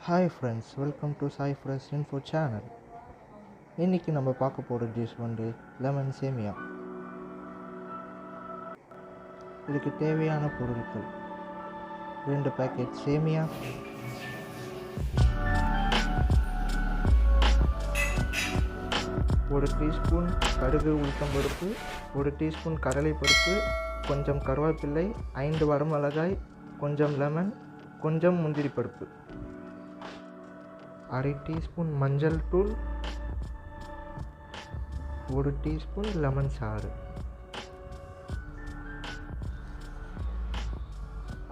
Hi friends, welcome to Sai fresh info channel. இன்றைக்கி நம்ம பார்க்க போகிற டிஷ் வந்து லெமன் சேமியா. இதுக்கு தேவையான பொருட்கள் 2 பேக்கெட் சேமியா, 1 டீஸ்பூன் கடுகு உளுத்தம்பருப்பு, 1 டீஸ்பூன் கடலைப்பருப்பு, கொஞ்சம் கருவேப்பிலை, 5 வரமிளகாய், கொஞ்சம் லெமன், கொஞ்சம் முந்திரி பருப்பு, 1/2 டீஸ்பூன் மஞ்சள் தூள், 1 டீஸ்பூன் லெமன் சாறு,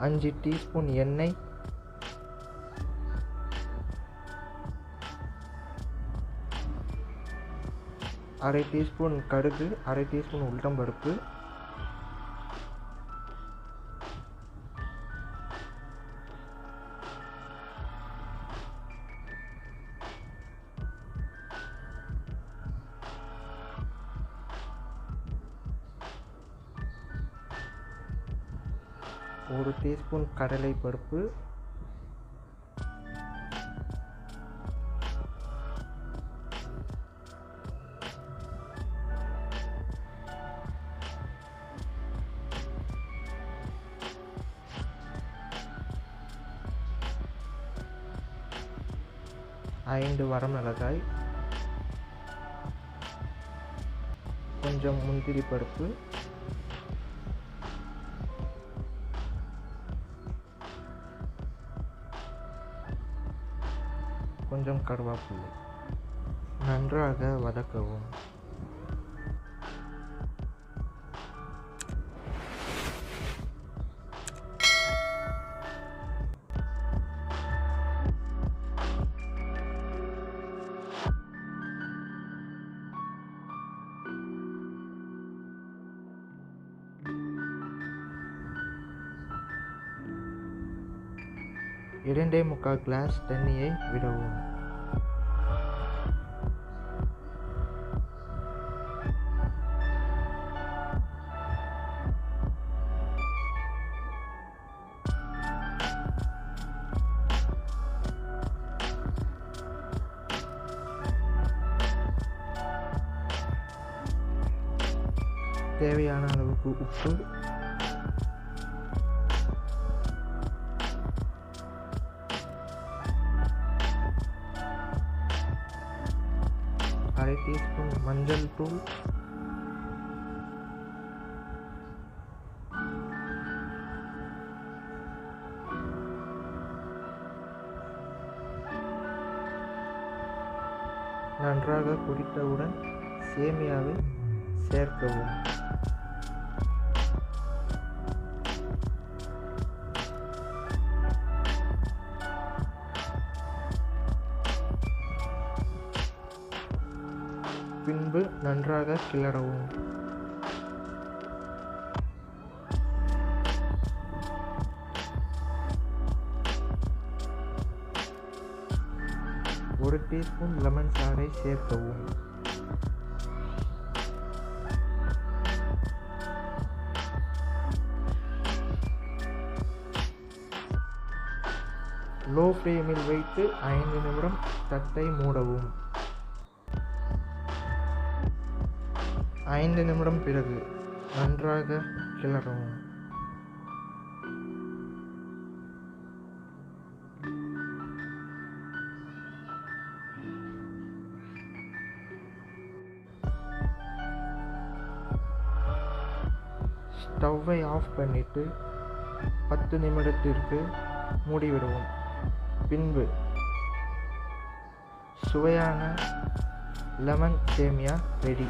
5 டீஸ்பூன் எண்ணெய், 1/2 டீஸ்பூன் கடுகு, 1/2 டீஸ்பூன் உளுத்தம்பருப்பு, ஒரு டீஸ்பூன் கடலை பருப்பு, ஐந்து வரமிளகாய், கொஞ்சம் முந்திரி பருப்பு, கொஞ்சம் கருவேப்பிலை. நன்றாக வதக்கவும். இரண்டே முக்கால் கிளாஸ் தண்ணியை விடவும். தேவையான அளவுக்கு உப்பு, அரை டீஸ்பூன் மஞ்சள் தூள், நன்றாக கொதித்தவுடன் சேமியாவை சேர்க்கவும். பின்பு நன்றாக கிளறவும். ஒரு டீஸ்பூன் லெமன் சாறை சேர்க்கவும். லோ ஃப்ளேமில் வைத்து 5 நிமிடம் தட்டை மூடவும். 5 நிமிடம் பிறகு நன்றாக கிளறவும். ஸ்டவ்வை ஆஃப் பண்ணிட்டு 10 நிமிடத்திற்கு மூடிவிடவும். பின்பு சுவையான லெமன் சேமியா ரெடி.